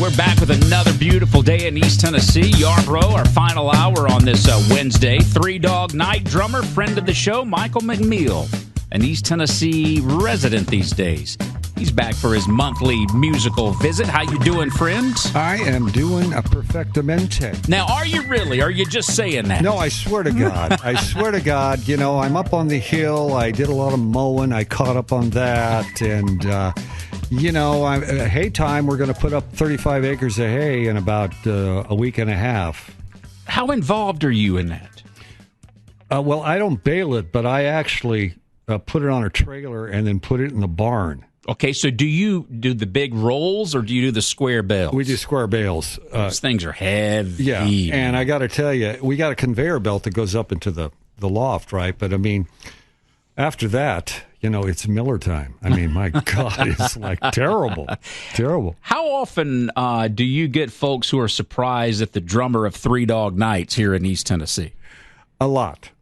We're back with another beautiful day in East Tennessee. Yarborough, our final hour on this Wednesday. Three Dog Night drummer, friend of the show, Michael McNeil, an East Tennessee resident these days. He's back for his monthly musical visit. How you doing, friend? I am doing a perfectamente. Now, are you really? Or are you just saying that? No, I swear to God. I swear to God, you know, I'm up on the hill. I did a lot of mowing. I caught up on that. And, you know, hay time, we're going to put up 35 acres of hay in about a week and a half. How involved are you in that? Well, I don't bale it, but I actually put it on a trailer and then put it in the barn. Okay, so do you do the big rolls or do you do the square bales? We do square bales. Those things are heavy. Yeah, and I got to tell you, we got a conveyor belt that goes up into the loft, right? But, I mean, after that, you know, it's Miller time. I mean, my God, it's like terrible. How often do you get folks who are surprised at the drummer of Three Dog Nights here in East Tennessee? A lot.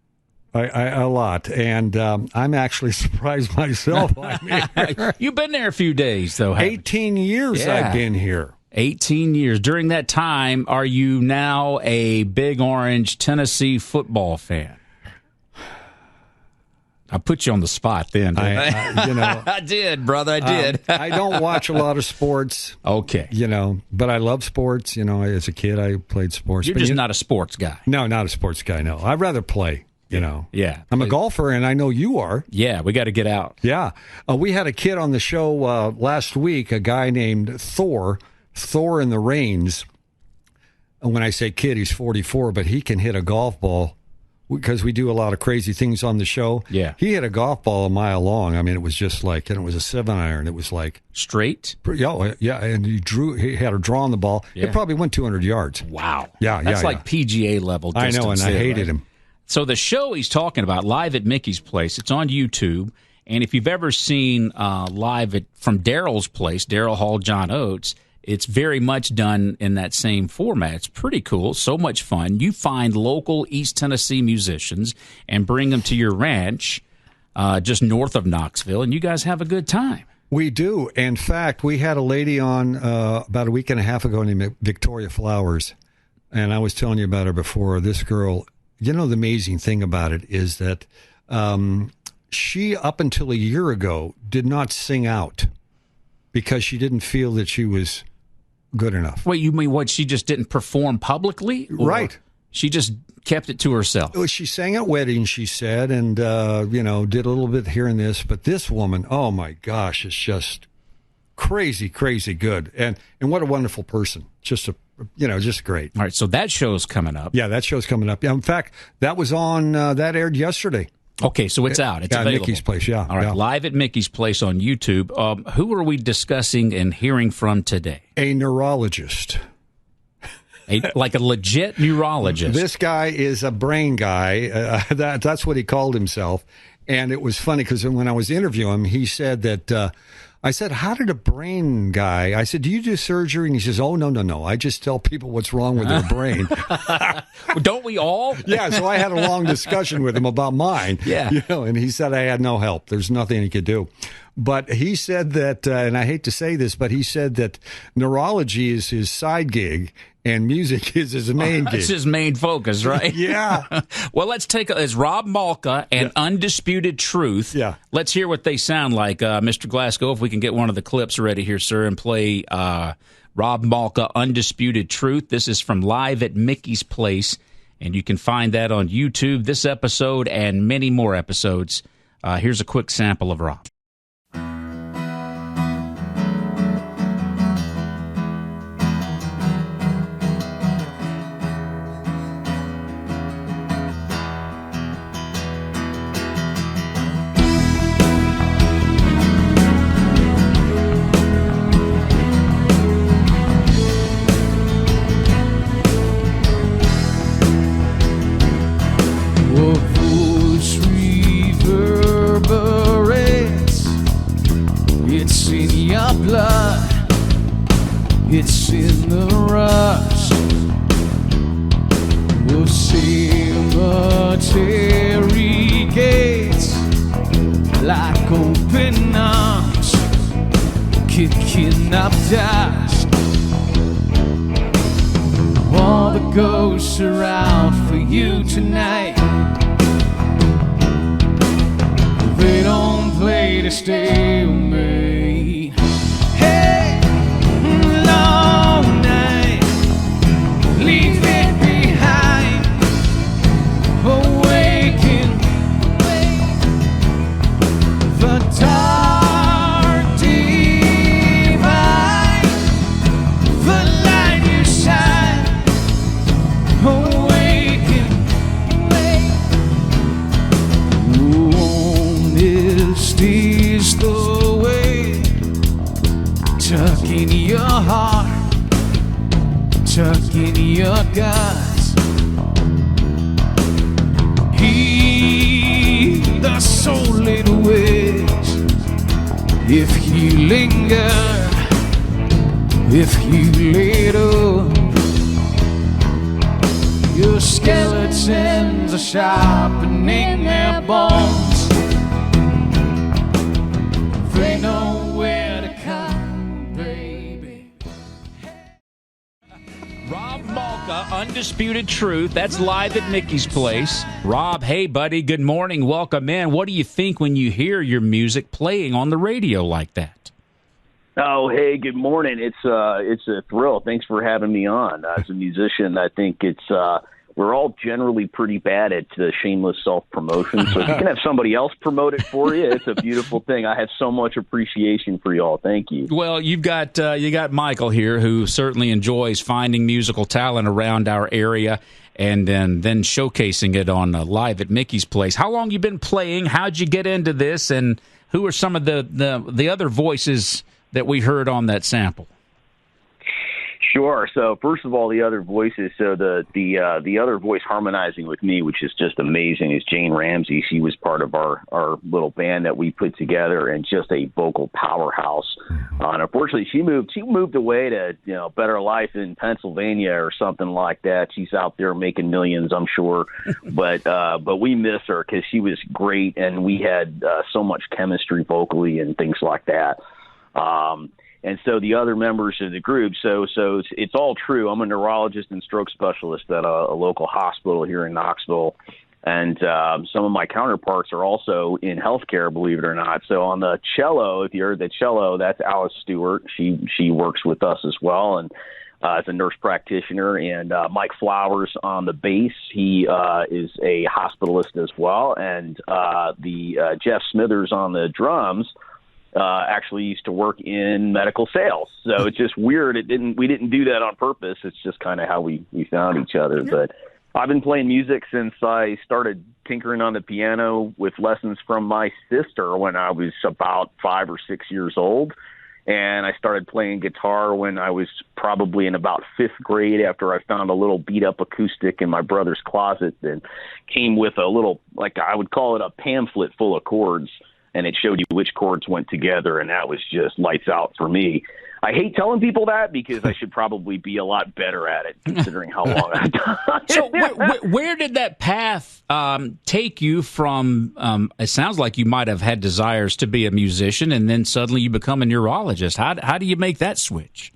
A lot. And I'm actually surprised myself. You've been there a few days, though. 18 years I've been here. 18 years. During that time, are you now a Big Orange Tennessee football fan? I put you on the spot then. You know, I did, brother. I did. I don't watch a lot of sports. Okay. You know, but I love sports. You know, as a kid, I played sports. You're just not a sports guy. No, not a sports guy, no. I'd rather play. You know, yeah. I'm a golfer, and I know you are. Yeah, we got to get out. Yeah, we had a kid on the show last week, a guy named Thor in the Reins. And when I say kid, he's 44, but he can hit a golf ball because we do a lot of crazy things on the show. Yeah, he hit a golf ball a mile long. I mean, it was just like, and it was a 7-iron. It was like straight. Yeah, and he had a draw on the ball. Yeah. It probably went 200 yards. Wow. That's like PGA level distance. I know, and I hated him. So the show he's talking about, Live at Mickey's Place, it's on YouTube. And if you've ever seen live from Daryl's place, Daryl Hall, John Oates, it's very much done in that same format. It's pretty cool, so much fun. You find local East Tennessee musicians and bring them to your ranch just north of Knoxville, and you guys have a good time. We do. In fact, we had a lady on about a week and a half ago named Victoria Flowers, and I was telling you about her before. This girl... You know, the amazing thing about it is that she, up until a year ago, did not sing out because she didn't feel that she was good enough. Wait, you mean what? She just didn't perform publicly? Right. She just kept it to herself? She sang at weddings, she said, and, you know, did a little bit here and this. But this woman, oh, my gosh, is just crazy, crazy good. And what a wonderful person. Just great. All right, so that show's coming up. Yeah, that show's coming up. Yeah, in fact, that was on, that aired yesterday. Okay, so it's out. It's available. Mickey's Place, yeah. All right, Live at Mickey's Place on YouTube. Who are we discussing and hearing from today? A neurologist. Like a legit neurologist. This guy is a brain guy. That's what he called himself. And it was funny because when I was interviewing him, he said that... I said, how did a brain guy... I said, do you do surgery? And he says, oh, no. I just tell people what's wrong with their brain. Don't we all? Yeah, so I had a long discussion with him about mine. Yeah. You know, and he said I had no help. There's nothing he could do. But he said that, and I hate to say this, but he said that neurology is his side gig and music is his main gig. That's his main focus, right? Yeah. Well, let's take it's Rob Malka and Undisputed Truth. Yeah. Let's hear what they sound like. Mr. Glasgow, if we can get one of the clips ready here, sir, and play Rob Malka, Undisputed Truth. This is from Live at Mickey's Place, and you can find that on YouTube, this episode and many more episodes. Here's a quick sample of Rob. It's in the rush of cemetery gates, like open arms, kicking up dust. ghosts are out for you tonight. They don't play to stalemate. Hey, long night, leave it behind. Awaken the dark divine, the light you shine. Awaken, honesty is the way. Tuck in your heart, tuck in your guts. Heed the soul it waits. If you linger, if you litter, your skeletons are sharpening their bones. They know where to come, baby. Rob Malka, Undisputed Truth. That's live at Mickey's Place. Rob, hey, buddy, good morning. Welcome in. What do you think when you hear your music playing on the radio like that? Oh, hey, good morning. It's a thrill. Thanks for having me on. As a musician, I think we're all generally pretty bad at shameless self-promotion. So if you can have somebody else promote it for you, it's a beautiful thing. I have so much appreciation for y'all. Thank you. Well, you got Michael here, who certainly enjoys finding musical talent around our area and then showcasing it on live at Mickey's Place. How long you been playing? How'd you get into this? And who are some of the other voices that we heard on that sample? Sure. So first of all, the other voices. So the other voice harmonizing with me, which is just amazing, is Jane Ramsey. She was part of our little band that we put together, and just a vocal powerhouse. And unfortunately, she moved away to better life in Pennsylvania or something like that. She's out there making millions, I'm sure. But we miss her because she was great, and we had so much chemistry vocally and things like that. And so the other members of the group, so it's all true. I'm a neurologist and stroke specialist at a local hospital here in Knoxville. And some of my counterparts are also in healthcare, believe it or not. So on the cello, if you heard the cello, that's Alice Stewart. She works with us as well, and as a nurse practitioner. And Mike Flowers on the bass, he is a hospitalist as well. And the Jeff Smithers on the drums actually used to work in medical sales. So it's just weird. We didn't do that on purpose. It's just kind of how we found each other. But I've been playing music since I started tinkering on the piano with lessons from my sister when I was about 5 or 6 years old. And I started playing guitar when I was probably in about 5th grade, after I found a little beat-up acoustic in my brother's closet that came with a little, like I would call it, a pamphlet full of chords. And it showed you which chords went together, and that was just lights out for me. I hate telling people that because I should probably be a lot better at it, considering how long I've done it. So where did that path take you from? It sounds like you might have had desires to be a musician, and then suddenly you become a neurologist. How do you make that switch?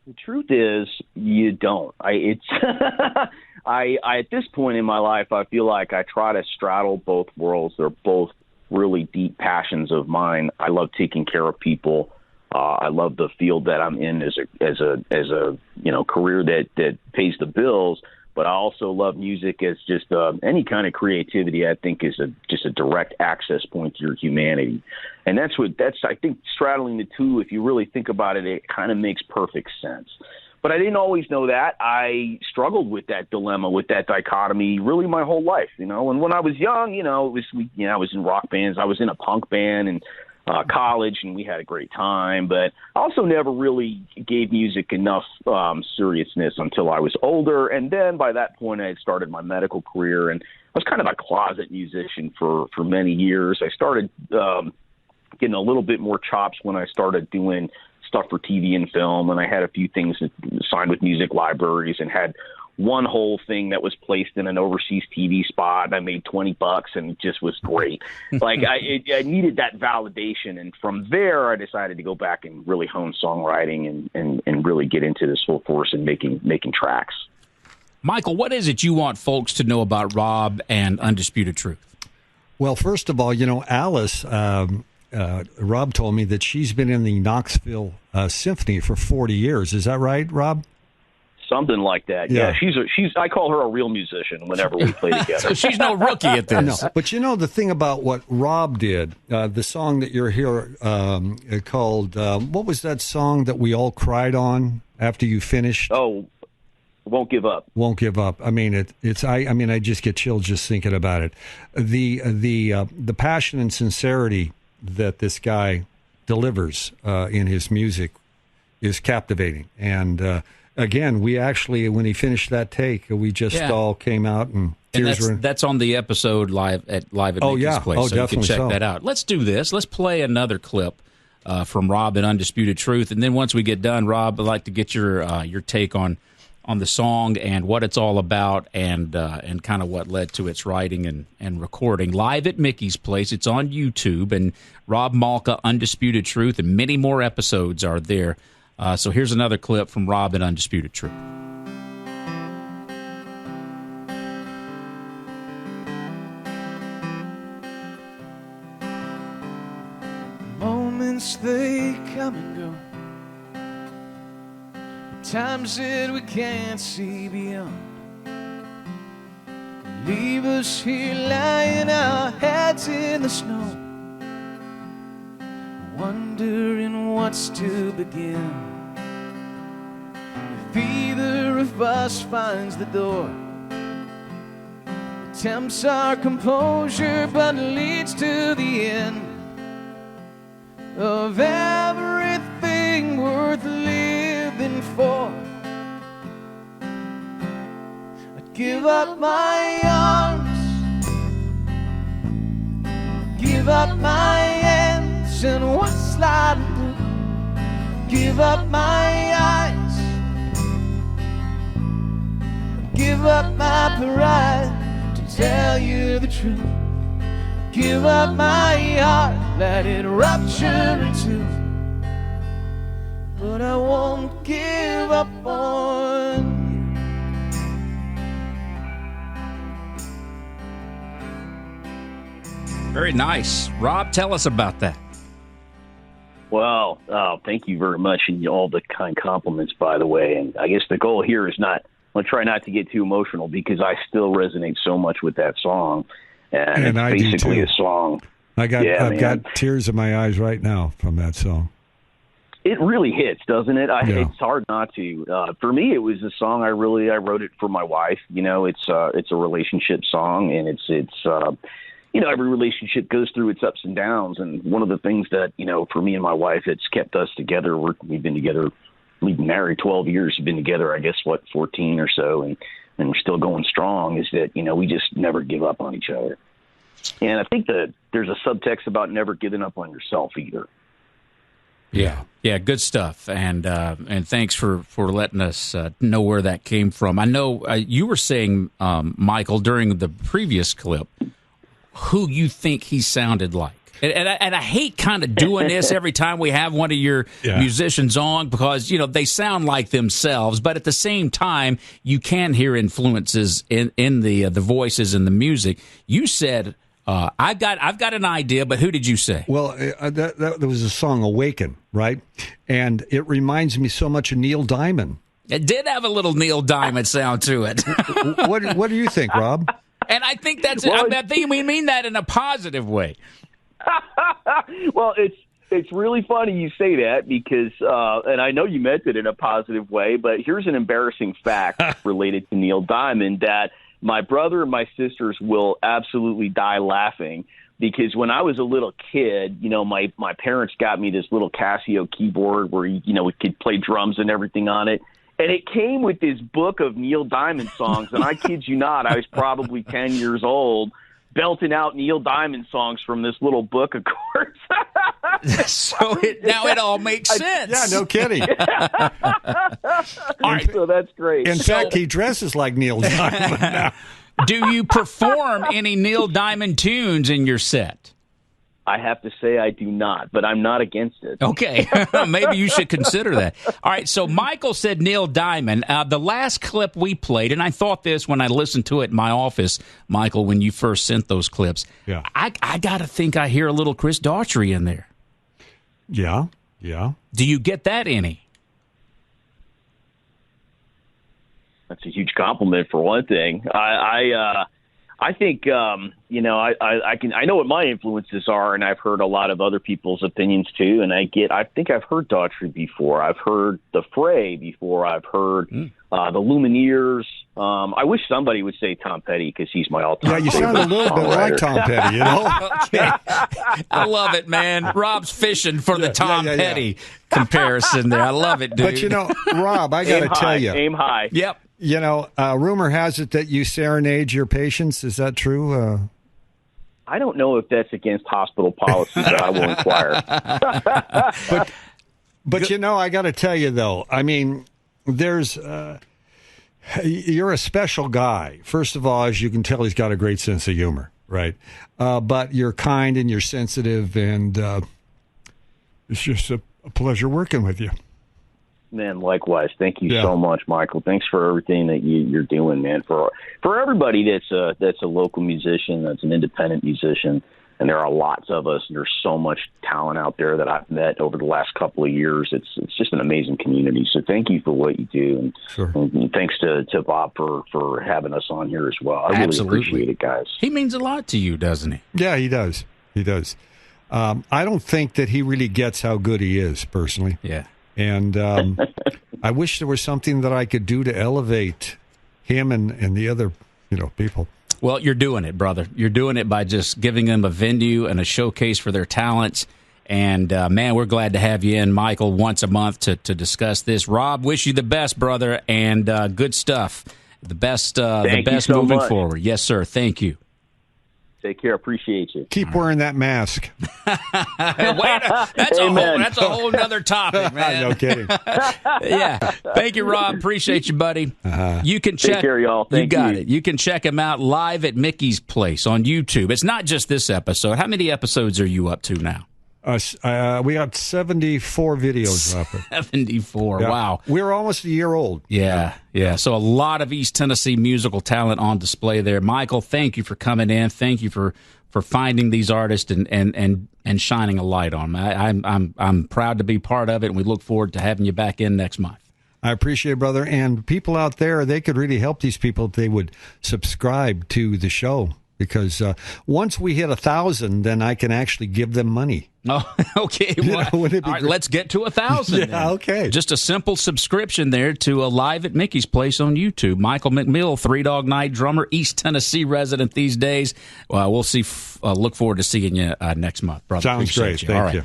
The truth is, you don't. I at this point in my life, I feel like I try to straddle both worlds. They're both really deep passions of mine. I love taking care of people. I love the field that I'm in as a career that pays the bills. But I also love music as just any kind of creativity. I think is just a direct access point to your humanity, and that's I think straddling the two. If you really think about it, it kind of makes perfect sense. But I didn't always know that. I struggled with that dilemma, with that dichotomy, really my whole life. And when I was young, I was in rock bands. I was in a punk band in college, and we had a great time. But I also never really gave music enough seriousness until I was older. And then by that point, I had started my medical career, and I was kind of a closet musician for many years. I started getting a little bit more chops when I started doing stuff for TV and film, and I had a few things that signed with music libraries, and had one whole thing that was placed in an overseas TV spot, and I made $20, and it just was great. Like I needed that validation, and from there I decided to go back and really hone songwriting and really get into this full force and making tracks. Michael, what is it you want folks to know about Rob and Undisputed Truth? Well, first of all, Alice, Rob told me that she's been in the Knoxville Symphony for 40 years. Is that right, Rob? Something like that. Yeah, she's. I call her a real musician whenever we play together. So she's no rookie at this. No, but the thing about what Rob did, the song that you're here called, what was that song that we all cried on after you finished? Oh, Won't Give Up. Won't Give Up. I mean, I just get chills just thinking about it. The passion and sincerity that this guy delivers in his music is captivating. And again, we actually, when he finished that take, we just all came out and tears were. That's on the episode live at Mickey's Place. So you can check that out. Let's do this. Let's play another clip from Rob and Undisputed Truth, and then once we get done, Rob, I'd like to get your take on the song and what it's all about, and kind of what led to its writing and recording. Live at Mickey's Place. It's on YouTube, and Rob Malka, Undisputed Truth, and many more episodes are there. So here's another clip from Rob and Undisputed Truth. Moments they come and go, times that we can't see beyond, leave us here lying our heads in the snow, wondering what's to begin. If either of us finds the door, attempts our composure but leads to the end of everything worth living for. I'd give up my arms, give up my hands and what's sliding through, give up my eyes, give up my pride to tell you the truth, give up my heart, let it rupture in two, but I won't give up on you. Very nice. Rob, tell us about that. Well, thank you very much, and all the kind compliments, by the way. And I guess the goal here is I'm going to try not to get too emotional because I still resonate so much with that song. And it's I basically do too. a song. I've got tears in my eyes right now from that song. It really hits, doesn't it? It's hard not to. For me, it was a song I wrote it for my wife. It's a relationship song, and it's every relationship goes through its ups and downs. And one of the things that, for me and my wife, it's kept us together. We've been together, we've been married 12 years, we've been together, I guess, 14 or so. And we're still going strong is that, we just never give up on each other. And I think that there's a subtext about never giving up on yourself either. Yeah, good stuff, and thanks for letting us know where that came from. I know you were saying, Michael, during the previous clip, who you think he sounded like. And I hate kind of doing this every time we have one of your musicians on because, they sound like themselves. But at the same time, you can hear influences in the voices and the music. You said, I've got an idea, but who did you say? Well, that was a song, Awaken, right? And it reminds me so much of Neil Diamond. It did have a little Neil Diamond sound to it. What do you think, Rob? And I think I think we mean that in a positive way. Well, it's really funny you say that because, and I know you meant it in a positive way, but here's an embarrassing fact related to Neil Diamond that my brother and my sisters will absolutely die laughing because when I was a little kid, my parents got me this little Casio keyboard where, we could play drums and everything on it. And it came with this book of Neil Diamond songs. And I kid you not, I was probably 10 years old, belting out Neil Diamond songs from this little book, of course. So now it all makes sense. Yeah, no kidding. All right. So that's great. In fact, he dresses like Neil Diamond now. Do you perform any Neil Diamond tunes in your set? I have to say I do not, but I'm not against it. Okay, maybe you should consider that. All right, so Michael said Neil Diamond. The last clip we played, and I thought this when I listened to it in my office, Michael, when you first sent those clips. Yeah. I got to think I hear a little Chris Daughtry in there. Yeah. Do you get that any? That's a huge compliment for one thing. I think I know what my influences are, and I've heard a lot of other people's opinions too. And I think I've heard Daughtry before. I've heard the Fray before. I've heard the Lumineers. I wish somebody would say Tom Petty because he's my all-time. Yeah, you sound a little bit like Tom Petty, you know. Okay. I love it, man. Rob's fishing for the Tom Petty comparison there. I love it, dude. But you know, Rob, I got to tell you, aim high. Yep. You know, rumor has it that you serenade your patients. Is that true? I don't know if that's against hospital policy, but I will inquire. But you know, I got to tell you though. I mean, you're a special guy. First of all, as you can tell, he's got a great sense of humor, right? But you're kind and you're sensitive, and it's just a pleasure working with you. Man, likewise. Thank you so much, Michael. Thanks for everything that you're doing, man. For everybody that's a local musician, that's an independent musician, and there are lots of us. There's so much talent out there that I've met over the last couple of years. It's just an amazing community. So thank you for what you do, and thanks to Bob for having us on here as well. I really appreciate it, guys. He means a lot to you, doesn't he? Yeah, he does. He does. I don't think that he really gets how good he is, personally. Yeah. And I wish there was something that I could do to elevate him and the other, people. Well, you're doing it, brother. You're doing it by just giving them a venue and a showcase for their talents. And, man, we're glad to have you in, Michael, once a month to discuss this. Rob, wish you the best, brother, and good stuff. The best moving forward. Yes, sir. Thank you. Take care. Appreciate you. Keep wearing that mask. That's a whole nother topic, man. No kidding. Yeah. Thank you, Rob. Appreciate you, buddy. You can check. Take care, y'all. You got it. You can check him out live at Mickey's Place on YouTube. It's not just this episode. How many episodes are you up to now? We got 74 videos up. 74. Yeah. Wow. We're almost a year old. Yeah. So a lot of East Tennessee musical talent on display there. Michael, thank you for coming in. Thank you for finding these artists and shining a light on them. I'm proud to be part of it, and we look forward to having you back in next month. I appreciate it, brother. And people out there, they could really help these people if they would subscribe to the show. Because once we hit 1,000, then I can actually give them money. Oh, okay. Well, all right, let's get to 1,000. Yeah, then. okay. Just a simple subscription there to Live at Mickey's Place on YouTube. Michael McMill, Three Dog Night drummer, East Tennessee resident these days. We'll see. Look forward to seeing you next month, brother. Sounds great. Thank you.